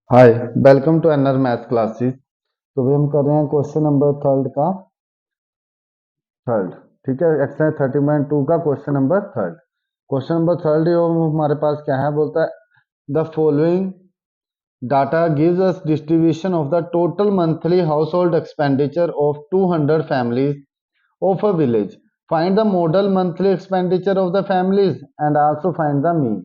Hi, welcome to NR math classes. तो भी हम कर रहे हैं क्वेश्चन नंबर थर्ड का थर्ड। ठीक है, एक्सरसाइज 30.2 का question number third. Question number third जो हमारे पास क्या है, बोलता है the following data gives us distribution of the total monthly household expenditure of 200 families of a village. Find the modal monthly expenditure of the families and also find the mean.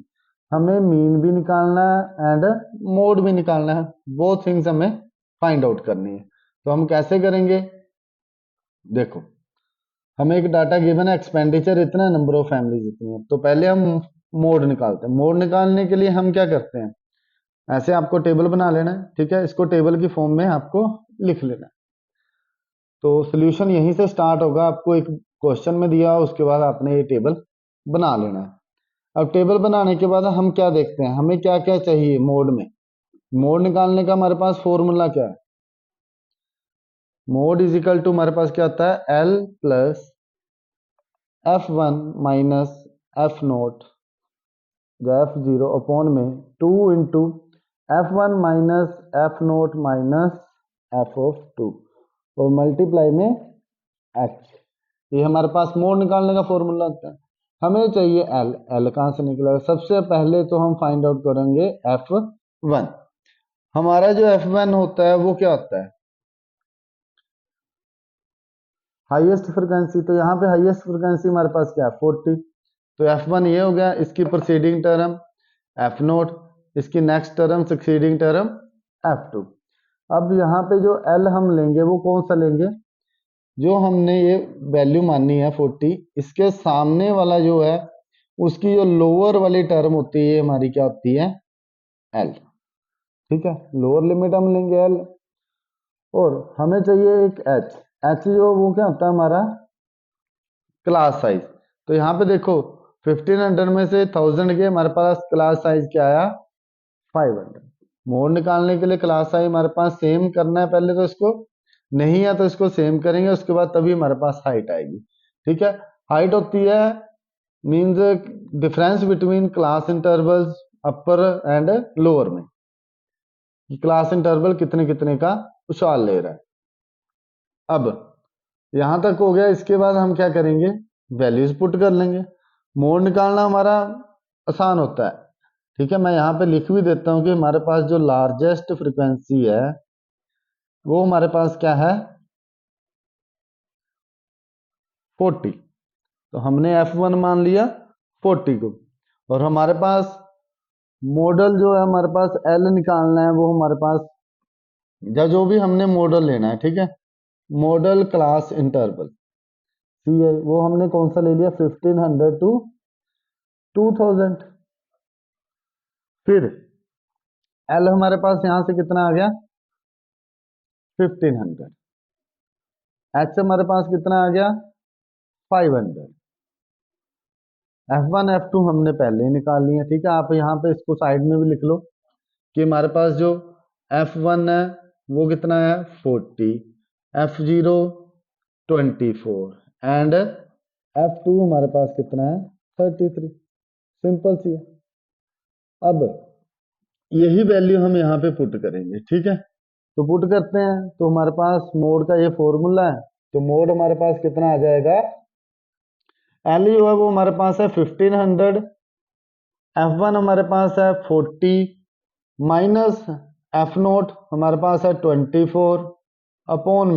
हमें mean भी निकालना है and mode भी निकालना है, वो things हमें find out करनी है। तो हम कैसे करेंगे, देखो हमें एक डाटा गिवन है, एक्सपेंडिचर इतना, नंबर ऑफ फैमिलीज इतनी है। तो पहले हम मोड निकालते हैं। मोड निकालने के लिए हम क्या करते हैं, ऐसे आपको टेबल बना लेना है। ठीक है, इसको टेबल की फॉर्म में आपको लिख लेना है। तो सोल्यूशन यहीं से स्टार्ट होगा, आपको एक क्वेश्चन में दिया, उसके बाद आपने ये टेबल बना लेना है। अब टेबल बनाने के बाद हम क्या देखते हैं, हमें क्या क्या चाहिए मोड में। मोड निकालने का हमारे पास फॉर्मूला क्या है, मोड इज इक्वल टू हमारे पास क्या होता है, L plus F1 minus F note F0 upon में 2 into F1 minus F note minus F of 2 और मल्टीप्लाई में एच। ये हमारे पास मोड निकालने का फॉर्मूला होता है। हमें चाहिए एल। एल कहाँ से निकलेगा, सबसे पहले तो हम फाइंड आउट करेंगे F1। हमारा जो F1 होता है वो क्या होता है, हाईएस्ट फ्रिक्वेंसी। तो यहाँ पे हाईएस्ट फ्रिक्वेंसी हमारे पास क्या है, 40। तो F1 ये हो गया, इसकी प्रोसीडिंग टर्म एफ नोट, इसकी next term succeeding term F2। अब यहाँ पे जो L हम लेंगे वो कौन सा लेंगे, जो हमने ये वैल्यू मानी है 40, इसके सामने वाला जो है उसकी जो लोअर वाली टर्म होती है ये हमारी क्या होती है, L। ठीक है, लोअर लिमिट हम लेंगे L। और हमें चाहिए एक H। H जो वो क्या होता है हमारा क्लास साइज। तो यहाँ पे देखो 1500 में से 1000 के हमारे पास क्लास साइज क्या आया, 500। मोड निकालने के लिए क्लास साइज हमारे पास सेम करना है, पहले तो इसको नहीं है तो इसको सेम करेंगे, उसके बाद तभी हमारे पास हाइट आएगी। ठीक है, हाइट होती है means difference between class intervals upper and lower में, क्लास इंटरवल कितने कितने का उछाल ले रहा है। अब यहां तक हो गया, इसके बाद हम क्या करेंगे, वैल्यूज पुट कर लेंगे। मोड निकालना हमारा आसान होता है। ठीक है, मैं यहाँ पे लिख भी देता हूँ कि हमारे पास जो लार्जेस्ट फ्रिक्वेंसी है वो हमारे पास क्या है, 40। तो हमने F1 मान लिया 40 को, और हमारे पास मॉडल जो है, हमारे पास L निकालना है, वो हमारे पास जो भी हमने मॉडल लेना है। ठीक है, मॉडल क्लास इंटरवल सी है, वो हमने कौन सा ले लिया, 1500 टू 2000। फिर L हमारे पास यहां से कितना आ गया, 1500। H हमारे पास कितना आ गया, 500। F1 F2 हमने पहले ही निकाल लिया। ठीक है, आप यहाँ पे इसको साइड में भी लिख लो कि हमारे पास जो F1 है वो कितना है, 40, F0 24 एंड F2 हमारे पास कितना है, 33। सिंपल सी है। अब यही वैल्यू हम यहाँ पे पुट करेंगे। ठीक है, तो पुट करते हैं, तो हमारे पास मोड का ये फॉर्मूला है। तो मोड हमारे पास कितना आ जाएगा, एल जो है वो हमारे पास है 1500, F1 हमारे पास है 40 माइनस एफ नोट हमारे पास है 24 अपॉन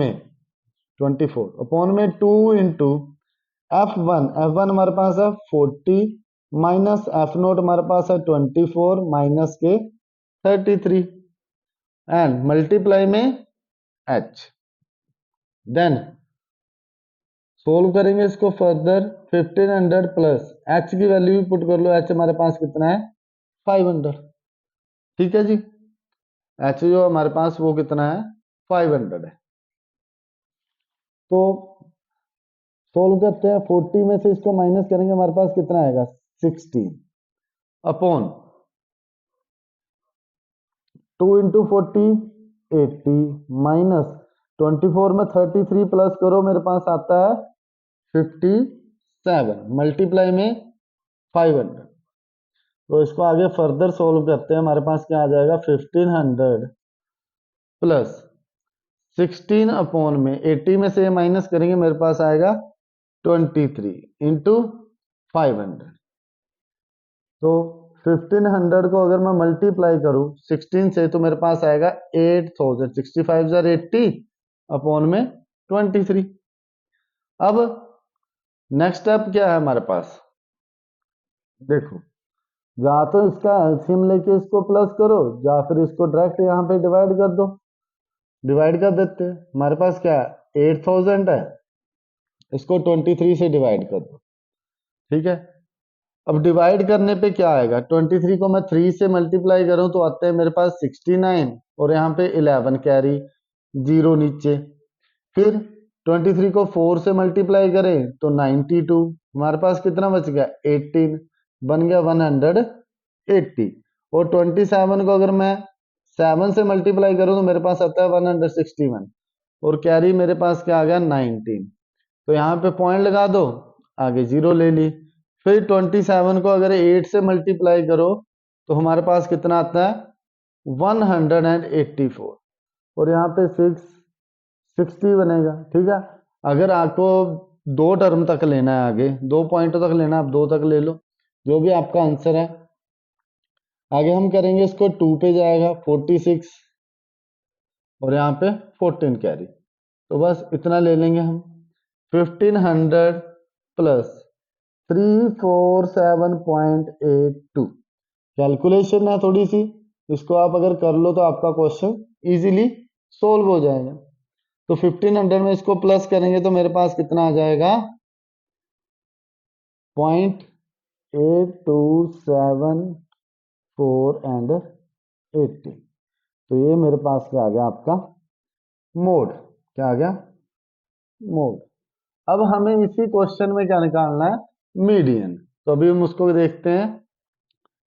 में 2 इंटू F1 हमारे पास है 40 माइनस एफ नोट हमारे पास है 24 माइनस के 33 एंड मल्टीप्लाई में H। देन सोल्व करेंगे इसको फर्दर, 1500 प्लस H की वैल्यू भी पुट कर लो। H हमारे पास कितना है, 500। ठीक है जी, H जो हमारे पास वो कितना है, 500 है। तो सोल्व करते हैं, 40 में से इसको माइनस करेंगे, हमारे पास कितना आएगा, 16 अपॉन 2 इंटू 40 80 माइनस 24 में 33 प्लस करो, मेरे पास आता है 57 मल्टीप्लाई में 500। तो इसको आगे फर्दर सोल्व करते हैं। हमारे पास क्या आ जाएगा, 1500 प्लस 16 अपॉन में 80 में से माइनस करेंगे, मेरे पास आएगा 23 इंटू 500। तो 1500 को अगर मैं मल्टीप्लाई करूं 16 से तो मेरे पास आएगा 8000, 65 अपॉन में 23। अब नेक्स्ट स्टेप क्या है हमारे पास, देखो, या तो इसका एलसीएम लेके इसको प्लस करो, या फिर इसको डायरेक्ट यहाँ पे डिवाइड कर दो। डिवाइड कर देते हैं, हमारे पास क्या है 8000 है, इसको 23 से डिवाइड कर दो। ठीक है, अब डिवाइड करने पे क्या आएगा, 23 को मैं 3 से मल्टीप्लाई करूं तो आता है मेरे पास 69, और यहाँ पे 11 कैरी, जीरो नीचे। फिर 23 को 4 से मल्टीप्लाई करें तो 92, हमारे पास कितना बच गया 18, बन गया 180। और 27 को अगर मैं 7 से मल्टीप्लाई करूं तो मेरे पास आता है 161, और कैरी मेरे पास क्या आ गया 19। तो यहाँ पे पॉइंट लगा दो, आगे जीरो ले ली। फिर 27 को अगर 8 से मल्टीप्लाई करो तो हमारे पास कितना आता है 184, और यहाँ पे 60 बनेगा। ठीक है, अगर आपको दो टर्म तक लेना है, आगे दो पॉइंट तक लेना है, आप दो तक ले लो, जो भी आपका आंसर है। आगे हम करेंगे इसको 2 पे जाएगा 46, और यहाँ पे 14 कैरी, तो बस इतना ले लेंगे हम। 1500 प्लस 347.82, कैलकुलेशन है थोड़ी सी, इसको आप अगर कर लो तो आपका क्वेश्चन इजीली सोल्व हो जाएगा। तो 1500 में इसको प्लस करेंगे तो मेरे पास कितना आ जाएगा 0.8274 एंड 80। तो ये मेरे पास क्या आ गया आपका मोड, क्या आ गया मोड। अब हमें इसी क्वेश्चन में क्या निकालना है, मीडियन। तो अभी हम उसको देखते हैं।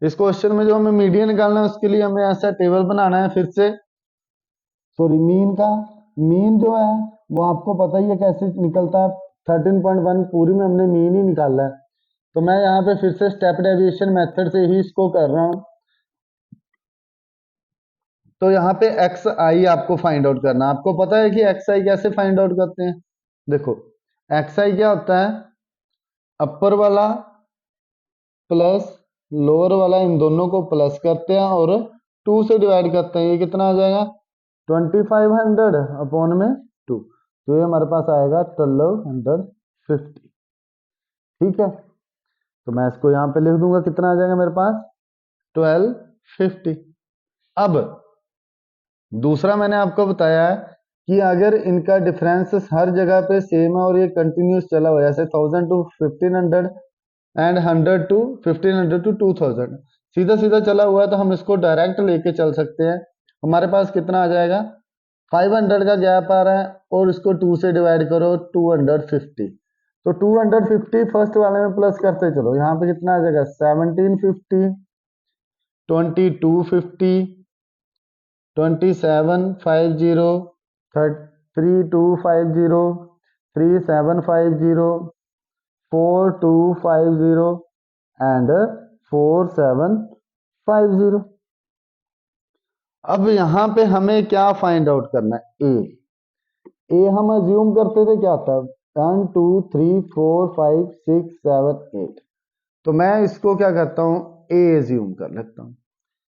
इस क्वेश्चन में जो हमें मीडियन निकालना है उसके लिए हमें ऐसा टेबल बनाना है, फिर से सॉरी मीन का। मीन जो है वो आपको पता ही है कैसे निकलता है, 13.1 पूरी में हमने मीन ही निकाला है। तो मैं यहाँ पे फिर से स्टेप डेविएशन मेथड से ही इसको कर रहा हूँ। तो यहाँ पे एक्स आई आपको फाइंड आउट करना है। आपको पता है कि एक्स आई कैसे फाइंड आउट करते हैं, देखो एक्स आई क्या होता है, अपर वाला प्लस लोअर वाला, इन दोनों को प्लस करते हैं और 2 से डिवाइड करते हैं। ये कितना आ जाएगा 2500 अपॉन में 2, तो ये हमारे पास आएगा 1250। ठीक है, तो मैं इसको यहाँ पे लिख दूंगा, कितना आ जाएगा मेरे पास 1250। अब दूसरा मैंने आपको बताया है कि अगर इनका डिफरेंस हर जगह पे सेम है और ये कंटिन्यूस चला हुआ है, जैसे 1000 टू 1500 एंड 100 टू 1500 टू 2000, सीधा सीधा चला हुआ है, तो हम इसको डायरेक्ट लेके चल सकते हैं। हमारे पास कितना आ जाएगा 500 का गैप आ रहा है, और इसको 2 से डिवाइड करो 250, तो 250 फर्स्ट वाले में प्लस करते चलो, यहाँ पे कितना आ जाएगा 1750, 2250, 2750, 3250, 3750, 4250 एंड 4750। अब यहां पे हमें क्या फाइंड आउट करना है, ए हम अज्यूम करते थे क्या था 1 2 3 4 5 6 7 8, तो मैं इसको क्या करता हूं ए अज्यूम कर लेता हूं।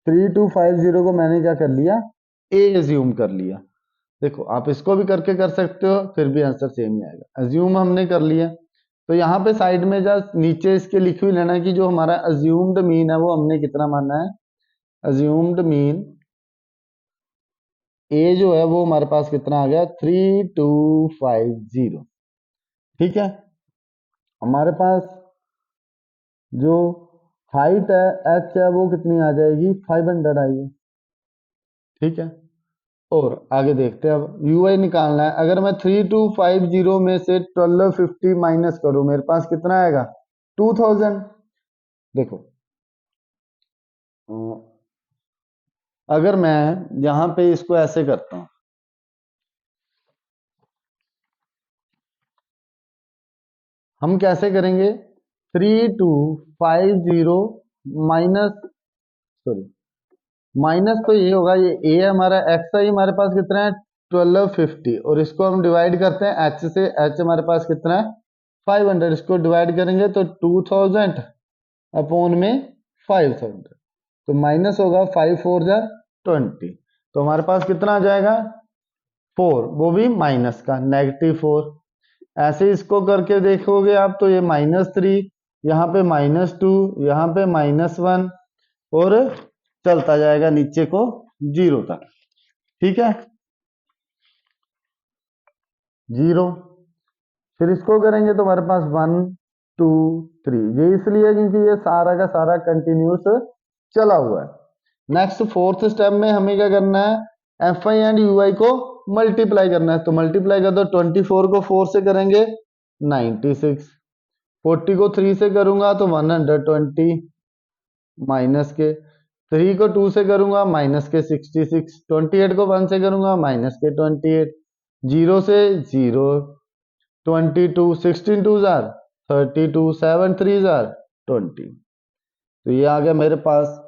3250 को मैंने क्या कर लिया ए अज्यूम कर लिया। देखो आप इसको भी करके कर सकते हो, फिर भी आंसर सेम ही आएगा। अज्यूम हमने कर लिया, तो यहाँ पे साइड में जस्ट नीचे इसके लिख भी लेना है कि जो हमारा अज्यूम्ड मीन है वो हमने कितना माना है, अज्यूम्ड मीन ए जो है वो हमारे पास कितना आ गया 3250। ठीक है, हमारे पास जो हाइट है एच है वो कितनी आ जाएगी 500 आई है। ठीक है, और आगे देखते हैं। अब यू आई निकालना है। अगर मैं 3250 में से 1250 माइनस करूं मेरे पास कितना आएगा 2000। देखो अगर मैं यहां पे इसको ऐसे करता हूं, हम कैसे करेंगे 3250 माइनस, सॉरी, माइनस तो ये होगा, ये ए हमारा एक्स आई हमारे पास कितना है 1250, और इसको हम डिवाइड करते हैं एच से, एच हमारे पास कितना है 500, इसको डिवाइड करेंगे तो 2000 अपॉन में 500, तो माइनस होगा 5 4 जा 20, तो हमारे पास कितना आ जाएगा 4, वो भी माइनस का -4। ऐसे इसको करके देखोगे आप तो ये -3, यहाँ पे -2, यहाँ पे -1, और चलता जाएगा नीचे को 0 तक, ठीक है, 0। फिर इसको करेंगे तो हमारे पास 1 2 3, ये इसलिए क्योंकि ये सारा का सारा कंटिन्यूस चला हुआ है। नेक्स्ट फोर्थ स्टेप में हमें क्या करना है, एफ आई एंड यू आई को मल्टीप्लाई करना है, तो मल्टीप्लाई कर दो, 24 को 4 से करेंगे 96, 40 को 3 से करूंगा तो 120, माइनस के 3 को 2 से करूंगा माइनस के 66, 28 को 1 से करूंगा माइनस के 28, 0 से 0, 22, 16 टू जार 32, 7 3 जार 20, तो ये आ गया मेरे पास।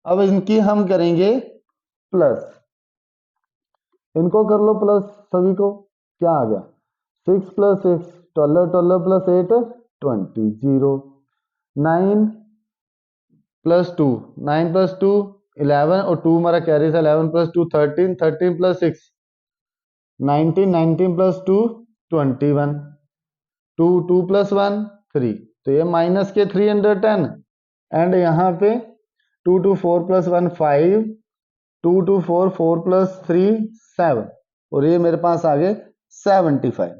अब इनकी हम करेंगे प्लस, इनको कर लो प्लस सभी को, क्या आ गया 6 + 6 12, 12 + 8 20, 0, 9 + 2 9 + 2 11, और 2 हमारा कैरी था, 11 + 2 13, 13 + 6 19, 19 + 2 21, 2 2 + 1 3, तो ये माइनस के 310, एंड यहाँ पे 2 2 4 + 1 5, 2 2 4 4 + 3 7, और ये मेरे पास आ गए 75।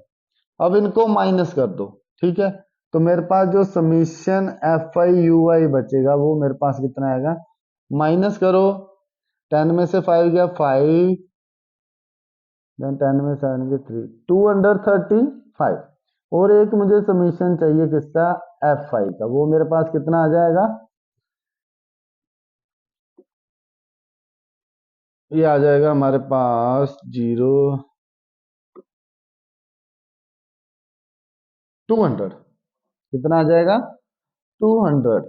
अब इनको माइनस कर दो, ठीक है, तो मेरे पास जो समीशन एफ आई यू आई बचेगा वो मेरे पास कितना आएगा, माइनस करो, 10 में से 5 गया 5, देन 10 में 7 के 3, 235, और एक मुझे समीशन चाहिए किसका, एफ आई का, वो मेरे पास कितना आ जाएगा, ये आ जाएगा हमारे पास 200, कितना आ जाएगा 200,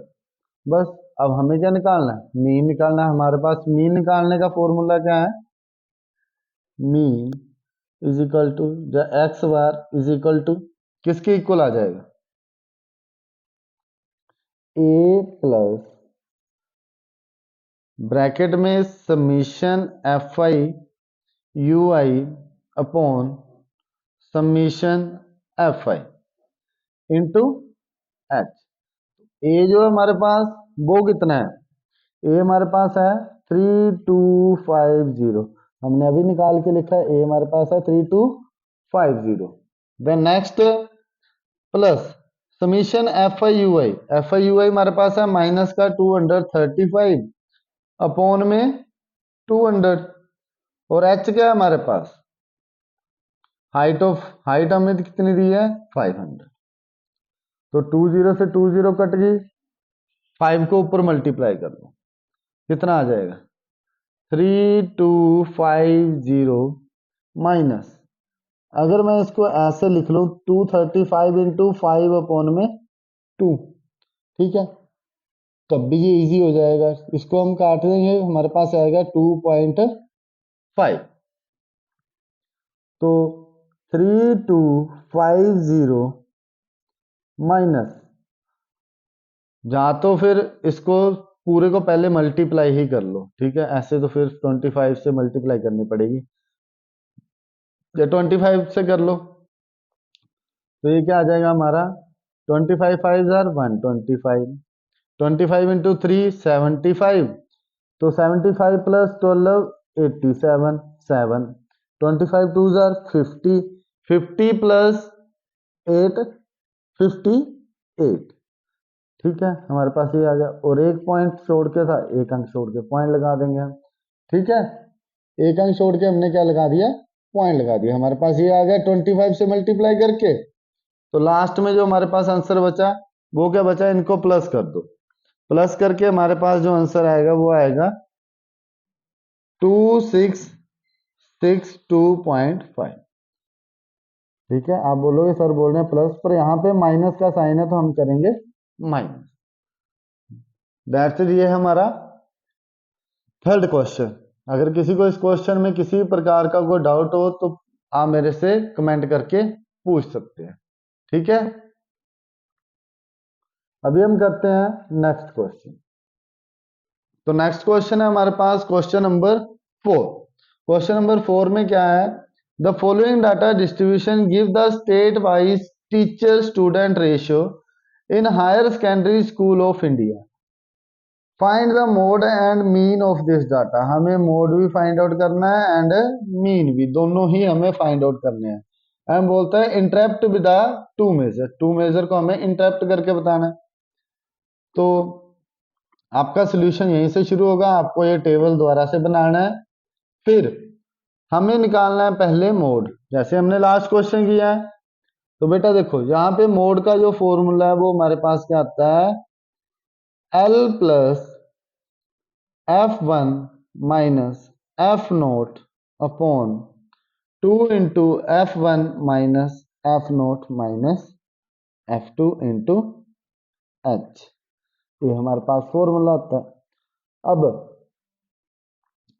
बस। अब हमें क्या निकालना है, मीन निकालना है, हमारे पास मीन निकालने का फॉर्मूला क्या है, mean is equal to x bar is equal to किसके इक्वल आ जाएगा, ए प्लस ब्रैकेट में summation f i u i upon summation f i into h. A जो है हमारे पास वो कितना है, ए हमारे पास है 3250, हमने अभी निकाल के लिखा है, ए हमारे पास है 3250। Then next plus summation f i u i, f i u i हमारे पास है माइनस का 235 अपॉन में 200, और एच क्या है हमारे पास, हाइट हमें कितनी दी है 500, तो 20 से 20 कट गई, 5 को ऊपर मल्टीप्लाई कर दो, कितना आ जाएगा 3250 माइनस, अगर मैं इसको ऐसे लिख लूं 235 इंटू 5 अपॉन में 2, ठीक है, तब भी ये इजी हो जाएगा, इसको हम काट देंगे, हमारे पास आएगा 2.5, तो 3250 माइनस, जा तो फिर इसको पूरे को पहले मल्टीप्लाई ही कर लो, ठीक है, ऐसे तो फिर 25 से मल्टीप्लाई करनी पड़ेगी, या 25 से कर लो, तो ये क्या आ जाएगा हमारा 25 5 जार 125, 25 इंटू 3 75, तो 75 + 12 87 7, 25 2 जार 50, 50 + 8 58, ठीक है, हमारे पास ये आ गया, और एक पॉइंट छोड़ के था, एक अंक छोड़ के पॉइंट लगा देंगे हम, ठीक है, एक अंक छोड़ के हमने क्या लगा दिया, पॉइंट लगा दिया, हमारे पास ये आ गया 25 से मल्टीप्लाई करके, तो लास्ट में जो हमारे पास आंसर बचा वो क्या बचा, इनको प्लस कर दो, प्लस करके हमारे पास जो आंसर आएगा वो आएगा 2662.5, ठीक है, आप बोलोगे सर बोल रहे हैं प्लस, पर यहाँ पे माइनस का साइन है तो हम करेंगे माइनस, दैट्स इट, ये हमारा थर्ड क्वेश्चन। अगर किसी को इस क्वेश्चन में किसी प्रकार का कोई डाउट हो तो आप मेरे से कमेंट करके पूछ सकते हैं, ठीक है। अभी हम करते हैं नेक्स्ट क्वेश्चन। तो नेक्स्ट क्वेश्चन है हमारे पास क्वेश्चन नंबर 4। क्वेश्चन नंबर 4 में क्या है, the following data distribution give the state wise teacher student ratio in higher secondary school of India, find the mode and mean of this data. हमें mode भी find out करना है and mean भी, दोनों ही हमें फाइंड आउट करने हैं। हम बोलते हैं interrupt with two major, two major को हमें इंटरप्ट करके बताना है। तो आपका सोल्यूशन यहीं से शुरू होगा, आपको ये टेबल दोबारा से बनाना है, फिर हमें निकालना है पहले मोड, जैसे हमने लास्ट क्वेश्चन किया है। तो बेटा देखो यहाँ पे मोड का जो फॉर्मूला है वो हमारे पास क्या आता है, L plus F1 minus F naught upon 2 into F1 minus F note minus F2 into H। ये हमारे पास फॉर्मूला होता है। अब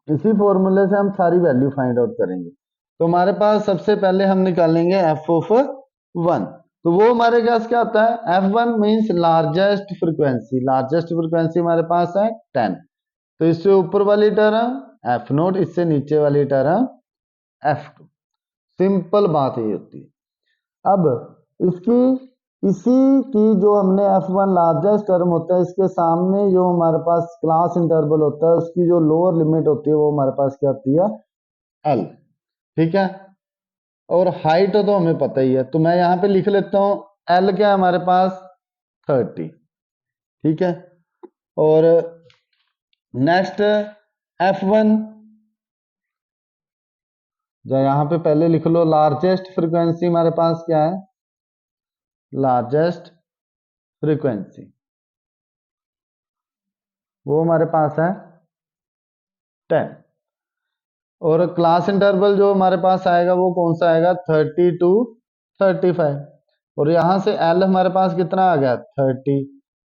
इसी फॉर्मूले से हम सारी वैल्यू फाइंड आउट करेंगे। तो हमारे पास सबसे पहले हम निकालेंगे एफ ऑफ 1। तो वो हमारे पास क्या होता है, F1 means largest frequency, largest frequency हमारे पास है 10। तो इससे ऊपर वाली टर्म एफ नोट, इससे नीचे वाली टर्म F2। सिंपल बात ये होती है। अब इसकी इसी की जो हमने F1 लार्जेस्ट टर्म होता है, इसके सामने जो हमारे पास क्लास इंटरवल होता है उसकी जो लोअर लिमिट होती है वो हमारे पास क्या होती है, L, ठीक है। और हाइट तो हमें पता ही है, तो मैं यहाँ पे लिख लेता हूँ L क्या है हमारे पास 30, ठीक है। और नेक्स्ट F1, जो यहाँ पे पहले लिख लो, लार्जेस्ट फ्रीक्वेंसी हमारे पास क्या है, लार्जेस्ट फ्रीक्वेंसी वो हमारे पास है 10। और क्लास इंटरवल जो हमारे पास आएगा वो कौन सा आएगा, 30 टू 35। और यहां से L हमारे पास कितना आ गया 30,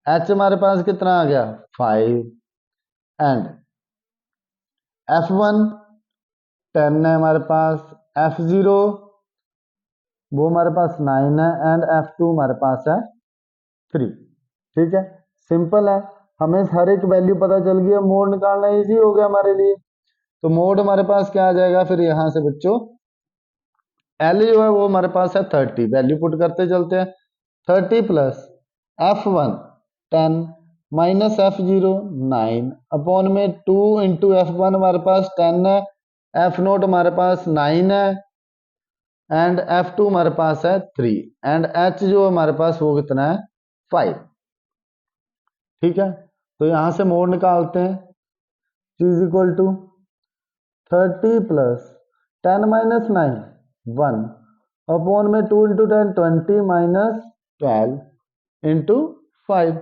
H हमारे पास कितना आ गया 5, एंड F1 10 है हमारे पास, F0 वो हमारे पास 9 है, एंड F2 हमारे पास है 3, ठीक है। सिंपल है, हमें हर एक वैल्यू पता चल गई है, मोड निकालना इजी हो गया हमारे लिए। तो मोड हमारे पास क्या आ जाएगा फिर यहाँ से बच्चों, L जो है वो हमारे पास है 30, वैल्यू पुट करते चलते हैं, 30 plus F1 10 minus F0 9 upon में 2 इंटू F1 हमारे पास 10 है, F नोट हमारे पास 9 है, एंड F2 हमारे पास है 3, एंड H जो हमारे पास वो कितना है 5, ठीक है। तो यहां से मोड निकालते हैं, is equal to 30 plus 10 minus 9 1 upon में 2 इंटू 10 20 माइनस 12 इंटू 5।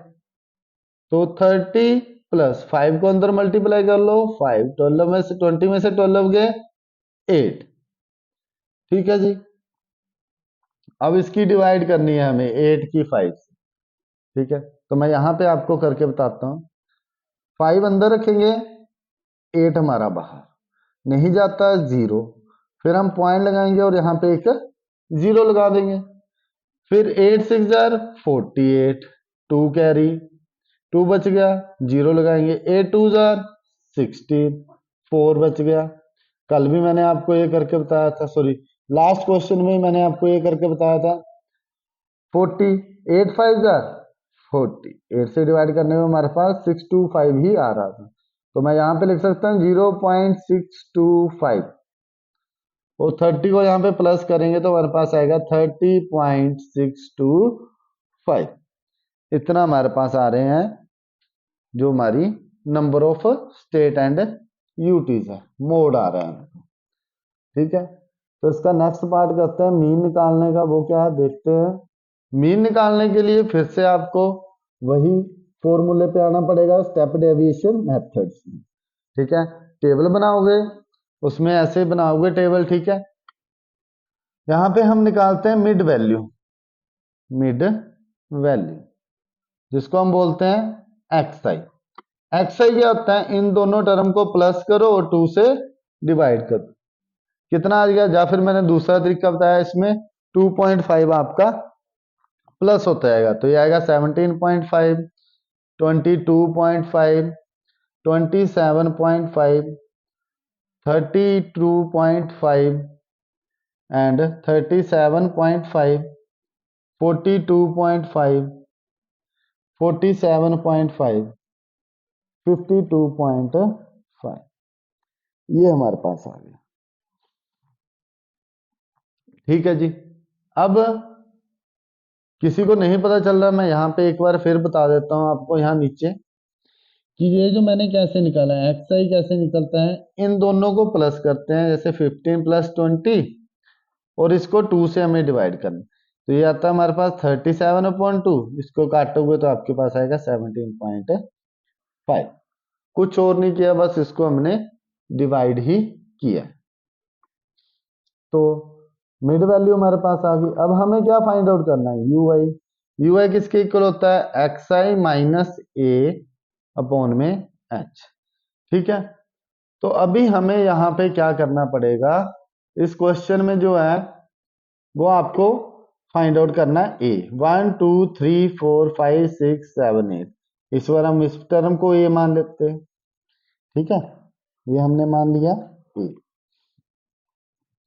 तो 30 प्लस 5 को अंदर मल्टीप्लाई कर लो, 5 12 में से 20 में से 12 गए 8, ठीक है जी। अब इसकी डिवाइड करनी है हमें 8 की 5 से, ठीक है। तो मैं यहां पे आपको करके बताता हूं, 5 अंदर रखेंगे 8 हमारा बाहर, नहीं जाता है 0, फिर हम पॉइंट लगाएंगे और यहाँ पे एक 0 लगा देंगे, फिर 8 6 जार 48, 2 कैरी 2 बच गया, 0 लगाएंगे, 8 2 जार 16 4 बच गया। कल भी मैंने आपको ये करके बताया था, सॉरी लास्ट क्वेश्चन में मैंने आपको ये करके बताया था 40, 8 5 जार 40, 8 से डिवाइड करने में हमारे पास 625 ही आ रहा था। तो मैं यहाँ पे लिख सकता हूँ 0.625, और 30 को यहाँ पे प्लस करेंगे तो हमारे पास आएगा 30.625। इतना हमारे पास आ रहे हैं जो हमारी number of state and UTs है, मोड आ रहा है, ठीक है। तो इसका नेक्स्ट पार्ट करते हैं मीन निकालने का, वो क्या है देखते हैं। मीन निकालने के लिए फिर से आपको वही फॉर्मूले पे आना पड़ेगा, स्टेप डेविएशन मेथड्स में, ठीक है। टेबल बनाओगे उसमें ऐसे बनाओगे टेबल, ठीक है। यहां पे हम निकालते हैं मिड वैल्यू, मिड वैल्यू जिसको हम बोलते हैं एक्स आई, एक्स आई क्या होता है, इन दोनों टर्म को प्लस करो और 2 से डिवाइड करो, कितना आ गया, या फिर मैंने दूसरा तरीका बताया इसमें 2.5 आपका प्लस होता जाएगा, तो ये आएगा 17.5, 22.5, 27.5, 32.5 एंड 37.5, 42.5, 47.5, 52.5, ये हमारे पास आ गया। ठीक है जी। अब किसी को नहीं पता चल रहा, मैं यहाँ पे एक बार फिर बता देता हूँ आपको यहाँ नीचे कि ये जो मैंने कैसे निकाला है, एक्स आई कैसे निकलता है, इन दोनों को प्लस करते हैं, जैसे 15 + 20 और इसको 2 से हमें डिवाइड करना, तो ये आता है हमारे पास 37/2, इसको काटोगे तो आपके पास आएगा 17.5, कुछ और नहीं किया, बस इसको हमने डिवाइड ही किया। तो मिड वैल्यू हमारे पास आ गई। अब हमें क्या फाइंड आउट करना है, यू आई। यू आई किसके इक्वल होता है, एक्स आई माइनस ए अपॉन में एच। ठीक है, तो अभी हमें यहाँ पे क्या करना पड़ेगा, इस क्वेश्चन में जो है वो आपको फाइंड आउट करना है ए। 1 2 3 4 5 6 7 8, इस बार हम इस टर्म को ए मान लेते हैं। ठीक है, ये हमने मान लिया ए।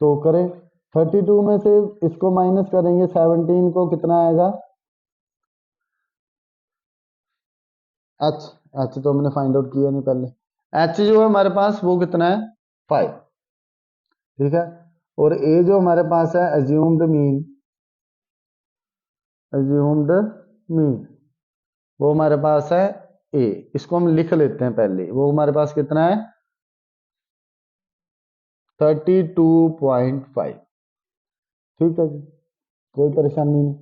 तो करें, 32 में से इसको माइनस करेंगे 17 को, कितना आएगा, एच। एच तो हमने फाइंड आउट किया नहीं पहले, एच जो है हमारे पास वो कितना है 5। ठीक है, और ए जो हमारे पास है एज्यूम्ड मीन, एज्यूम्ड मीन वो हमारे पास है ए, इसको हम लिख लेते हैं पहले, वो हमारे पास कितना है 32.5। ठीक है जी, कोई परेशानी नहीं,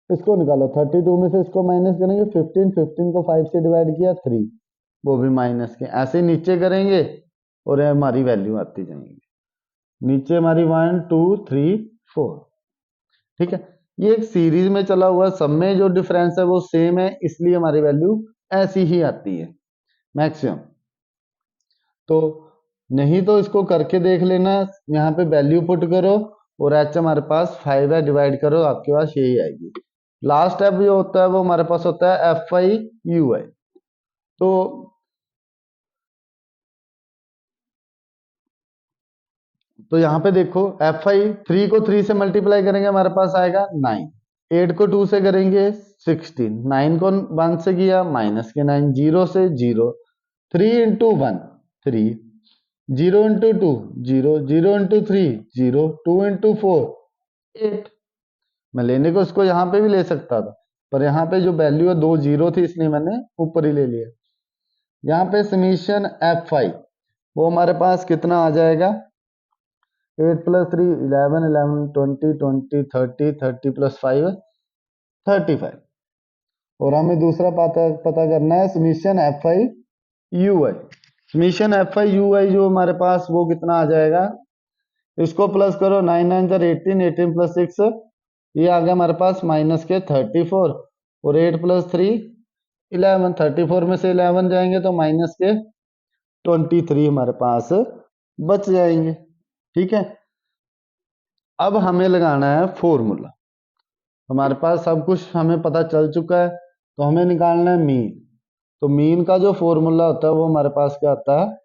इसको निकालो, 32 में से इसको माइनस करेंगे 15, 15 को 5 से डिवाइड किया 3, वो भी माइनस के, ऐसे नीचे करेंगे और ये हमारी वैल्यू आती जाएंगी, नीचे हमारी 1 2 3 4। ठीक है, ये एक सीरीज में चला हुआ, सब में जो डिफरेंस है वो सेम है, इसलिए हमारी वैल्यू ऐसी ही आती है मैक्सिमम। तो नहीं तो इसको करके देख लेना, यहाँ पे वैल्यू पुट करो और एच हमारे पास 5 है, डिवाइड करो, आपके पास यही आएगी। लास्ट स्टेप जो होता है वो हमारे पास होता है एफ आई यू आई। तो यहाँ पे देखो, एफ आई 3 को 3 से मल्टीप्लाई करेंगे हमारे पास आएगा 9, 8 को 2 से करेंगे 16, 9 को 1 से किया माइनस के 9, 0 से 0, 3 इंटू 1 3, 0 इंटू 2 0, 0 इंटू 3 0, 2 इंटू 4 8। मैं लेने को इसको यहाँ पे भी ले सकता था, पर यहाँ पे जो वैल्यू है 2 0 थी, इसलिए मैंने ऊपर ही ले लिया। यहाँ पे समीशन एफ आई वो हमारे पास कितना आ जाएगा, 8 + 3 11, 11 20 20 30, 30 + 5 35, और हमें दूसरा पता करना है summation f i u i. Summation f i u i जो हमारे पास वो कितना आ जाएगा, इसको प्लस करो, 9 9 18, 18 + 6, ये आ गया हमारे पास माइनस के 34, और 8 + 3 11, 34 में से 11 जाएंगे तो माइनस के 23 हमारे पास बच जाएंगे। ठीक है, अब हमें लगाना है फॉर्मूला, हमारे पास सब कुछ हमें पता चल चुका है, तो हमें निकालना है मीन। तो मीन का जो फॉर्मूला होता है वो हमारे पास क्या आता है,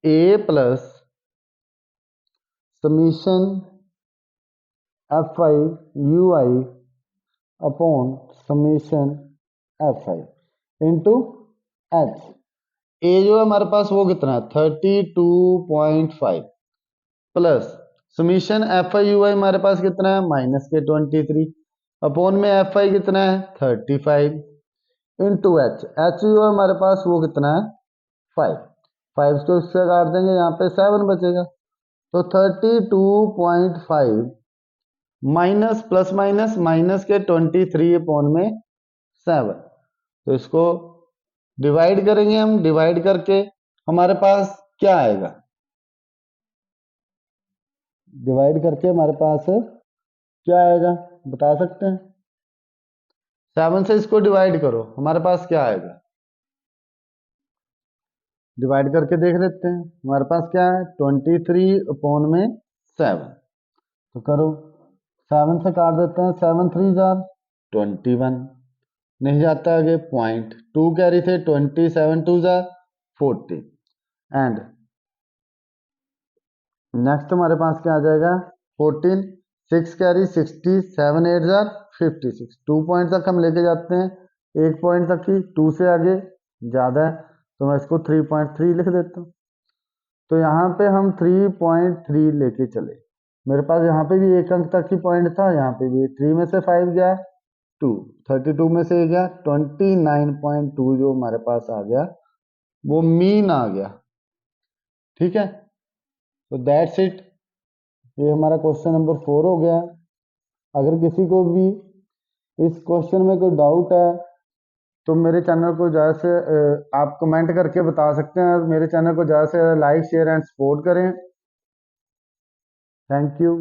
a plus summation f i u i upon summation f i into h. A जो है हमारे पास वो कितना है 32.5 plus summation f i u i हमारे पास कितना है माइनस के 23, अपॉन में एफ आई कितना है 35 इंटू एच। एच जो है हमारे पास वो कितना है 5, 5 को इससे काट देंगे, यहाँ पे 7 बचेगा, तो 32.5 माइनस प्लस माइनस माइनस के 23 अपॉन में 7, तो इसको डिवाइड करेंगे हम, डिवाइड करके हमारे पास क्या आएगा, डिवाइड करके हमारे पास क्या आएगा बता सकते हैं, 7 से इसको डिवाइड करो, हमारे पास क्या आएगा, डिवाइड करके देख लेते हैं। हमारे पास क्या है 23 अपॉन में 7, तो करो 7 से काट देते हैं, 7 3 जार 21, नहीं जाता आगे, पॉइंट 2 कैरी थे, 27 2 जार 40, एंड नेक्स्ट हमारे पास क्या आ जाएगा 14, 6 कैरी 60, 7 8 जार 56, 2 पॉइंट तक हम लेके जाते हैं, 1 पॉइंट तक ही, 2 से आगे ज़्यादा है तो मैं इसको 3.3 लिख देता हूँ। तो यहाँ पे हम 3.3 लेके चले, मेरे पास यहाँ पे भी एक अंक तक ही पॉइंट था, यहाँ पे भी 3 में से 5 गया 2, 32 में से ये गया 29.2, जो हमारे पास आ गया वो मीन आ गया। ठीक है, तो दैट्स इट, ये हमारा क्वेश्चन नंबर 4 हो गया। अगर किसी को भी इस क्वेश्चन में कोई डाउट है तो मेरे चैनल को ज़्यादा से आप कमेंट करके बता सकते हैं, और मेरे चैनल को ज़्यादा से ज़्यादा लाइक शेयर एंड सपोर्ट करें। Thank you.